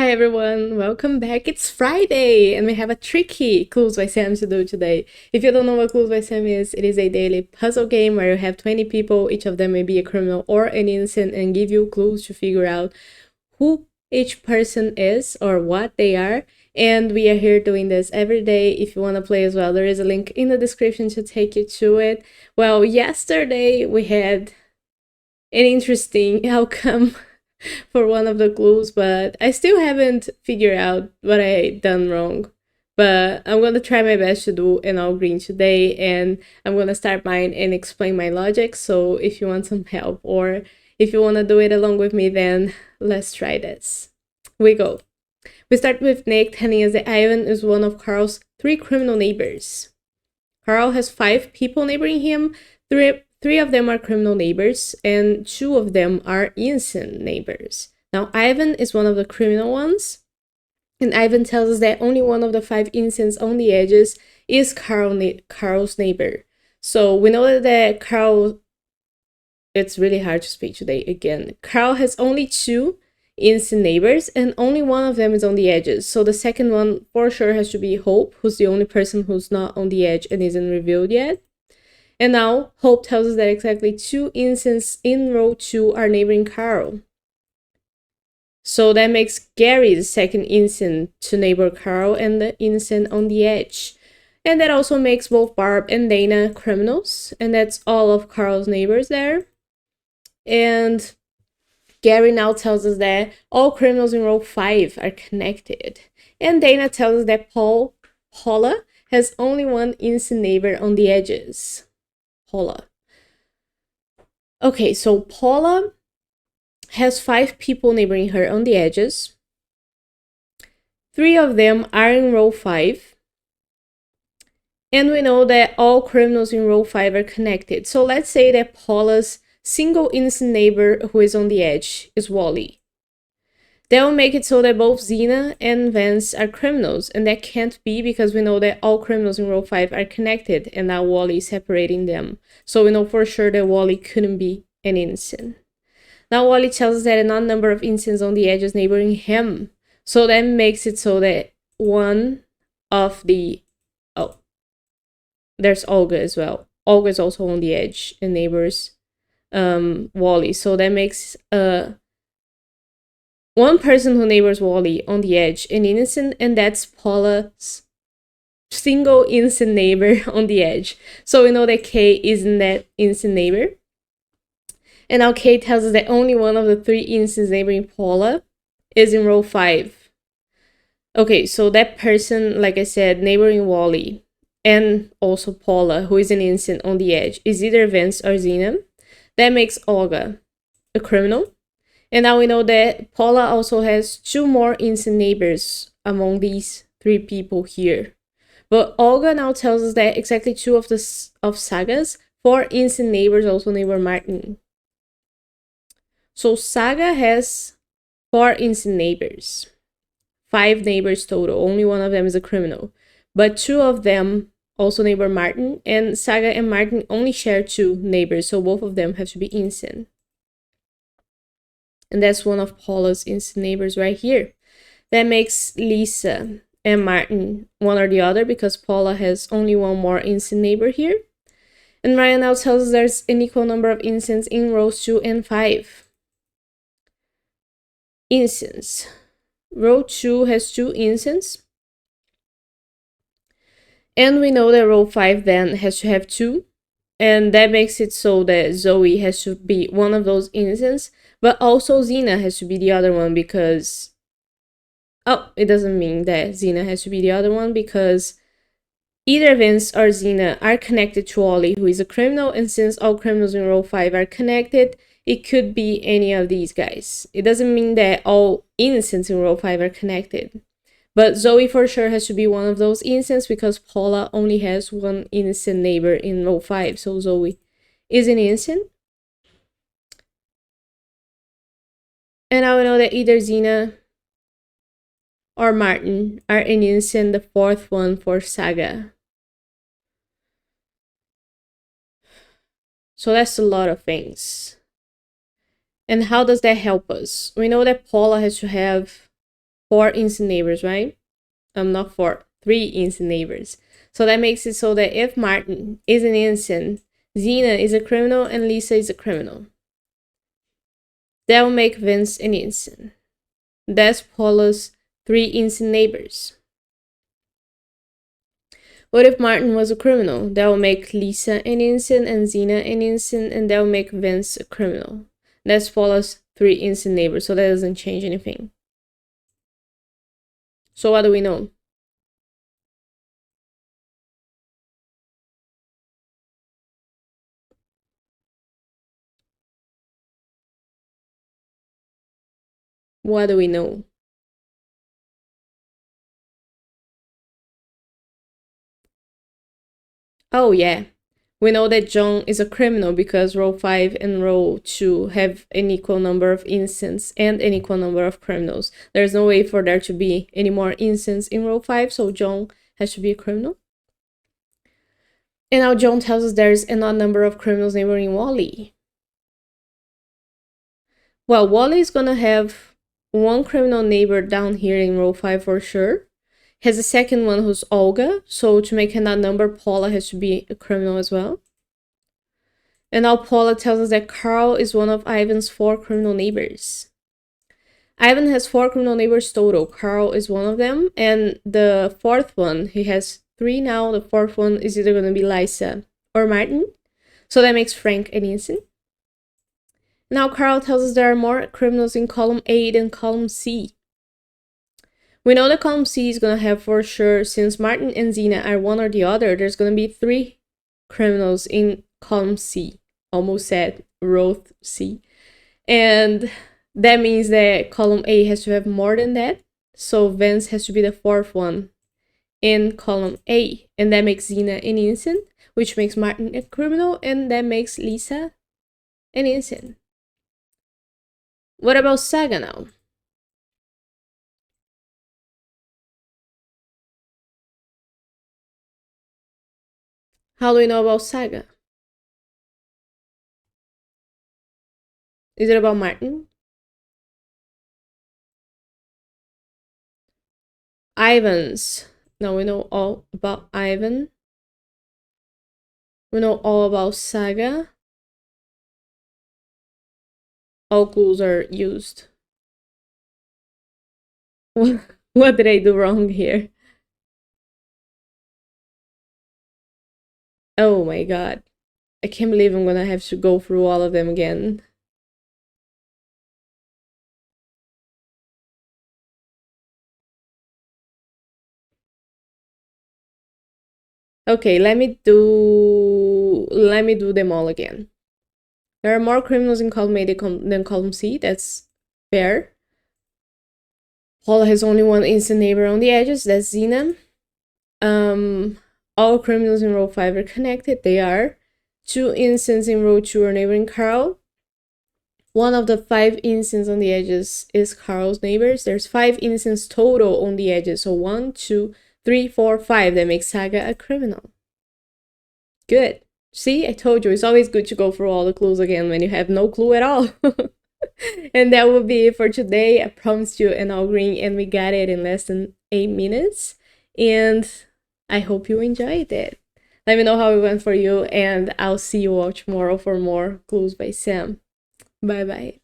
Hi everyone, welcome back. It's Friday and we have a tricky Clues by Sam to do today. If you don't know what Clues by Sam is, it is a daily puzzle game where you have 20 people, each of them may be a criminal or an innocent, and give you clues to figure out who each person is or what they are. And we are here doing this every day. If you want to play as well, there is a link in the description to take you to it. Well, yesterday we had an interesting outcome for one of the clues, but I still haven't figured out what I done wrong. But I'm gonna try my best to do an all green today, and I'm gonna start mine and explain my logic. So if you want some help or if you wanna do it along with me, then let's try this. We go. We start with Nick telling us that Ivan is one of Carl's 3 criminal neighbors. Carl has 5 people neighboring him. Three of them are criminal neighbors, and 2 of them are innocent neighbors. Now, Ivan is one of the criminal ones, and Ivan tells us that only one of the 5 innocents on the edges is Carl's neighbor. So we know that Carl, it's really hard to speak today again. Carl has only 2 innocent neighbors, and only one of them is on the edges. So the second one for sure has to be Hope, who's the only person who's not on the edge and isn't revealed yet. And now, Hope tells us that exactly 2 innocents in row 2 are neighboring Carl. So that makes Gary the second innocent to neighbor Carl and the innocent on the edge. And that also makes both Barb and Dana criminals. And that's all of Carl's neighbors there. And Gary now tells us that all criminals in row 5 are connected. And Dana tells us that Paula has only one innocent neighbor on the edges. Paula. Okay, so Paula has 5 people neighboring her on the edges. 3 of them are in row 5. And we know that all criminals in row 5 are connected. So let's say that Paula's single innocent neighbor who is on the edge is Wally. That will make it so that both Zena and Vance are criminals, and that can't be because we know that all criminals in row 5 are connected, and now Wally is separating them. So we know for sure that Wally couldn't be an innocent. Now Wally tells us that an odd number of innocents on the edge is neighboring him. So that makes it so that one of the... Oh, there's Olga as well. Olga is also on the edge and neighbors Wally. So that makes... one person who neighbors Wally on the edge, an innocent, and that's Paula's single innocent neighbor on the edge. So we know that Kay isn't that innocent neighbor. And now Kay tells us that only one of the 3 innocents neighboring Paula is in row 5. Okay, so that person, like I said, neighboring Wally, and also Paula, who is an innocent on the edge, is either Vance or Zena. That makes Olga a criminal. And now we know that Paula also has 2 more innocent neighbors among these 3 people here. But Olga now tells us that exactly 2 of Saga's 4 innocent neighbors also neighbor Martin. So Saga has 4 innocent neighbors. 5 neighbors total, only one of them is a criminal. But 2 of them also neighbor Martin, and Saga and Martin only share 2 neighbors, so both of them have to be innocent. And that's one of Paula's innocent neighbors right here. That makes Lisa and Martin one or the other because Paula has only one more innocent neighbor here. And Ryan now tells us there's an equal number of innocents in rows 2 and 5. Innocents. Row 2 has 2 innocents. And we know that row 5 then has to have 2. And that makes it so that Zoe has to be one of those innocents. But also Zena has to be the other one because... Oh, it doesn't mean that Zena has to be the other one because either Vince or Zena are connected to Ollie, who is a criminal. And since all criminals in row 5 are connected, it could be any of these guys. It doesn't mean that all innocents in row 5 are connected. But Zoe for sure has to be one of those innocents because Paula only has one innocent neighbor in row 5. So Zoe is an innocent. And now we know that either Zena or Martin are an innocent, the 4th one for Saga. So that's a lot of things. And how does that help us? We know that Paula has to have 4 instant neighbors, right? Not 4, 3 instant neighbors. So that makes it so that if Martin is an innocent, Zena is a criminal, and Lisa is a criminal. That will make Vince an innocent. That's Paula's 3 instant neighbors. What if Martin was a criminal? That will make Lisa an innocent and Zena an innocent, and that will make Vince a criminal. That's Paula's 3 instant neighbors, so that doesn't change anything. So what do we know? What do we know? Oh yeah, we know that John is a criminal because row 5 and row 2 have an equal number of innocents and an equal number of criminals. There's no way for there to be any more innocents in row 5, so John has to be a criminal. And now John tells us there's an odd number of criminals neighboring Wally. Well, Wally is gonna have one criminal neighbor down here in row 5 for sure. Has a second one who's Olga, so to make an odd number, Paula has to be a criminal as well. And now Paula tells us that Carl is one of Ivan's 4 criminal neighbors. Ivan has 4 criminal neighbors total. Carl is one of them, and the 4th one, he has 3 now. The 4th one is either going to be Lisa or Martin, so that makes Frank an innocent. Now Carl tells us there are more criminals in column A than column C. We know that column C is going to have for sure, since Martin and Zena are one or the other, there's going to be 3 criminals in column C. Almost said row C. And that means that column A has to have more than that. So Vince has to be the 4th one in column A. And that makes Zena an innocent, which makes Martin a criminal, and that makes Lisa an innocent. What about Saga now? How do we know about Saga? Is it about Martin? Ivan's. Now we know all about Ivan. We know all about Saga. All clues are used. What did I do wrong here? Oh my god. I can't believe I'm gonna have to go through all of them again. Okay, let me do them all again. There are more criminals in column A than column C. That's fair. Paula has only one instant neighbor on the edges. That's Zena. All criminals in row 5 are connected. They are. 2 instants in row 2 are neighboring Carl. One of the 5 instants on the edges is Carl's neighbors. There's 5 instants total on the edges. So 1, 2, 3, 4, 5. That makes Saga a criminal. Good. See, I told you, it's always good to go through all the clues again when you have no clue at all. And that will be it for today. I promised you an all green, and we got it in less than 8 minutes. And I hope you enjoyed it. Let me know how it went for you, and I'll see you all tomorrow for more Clues by Sam. Bye bye.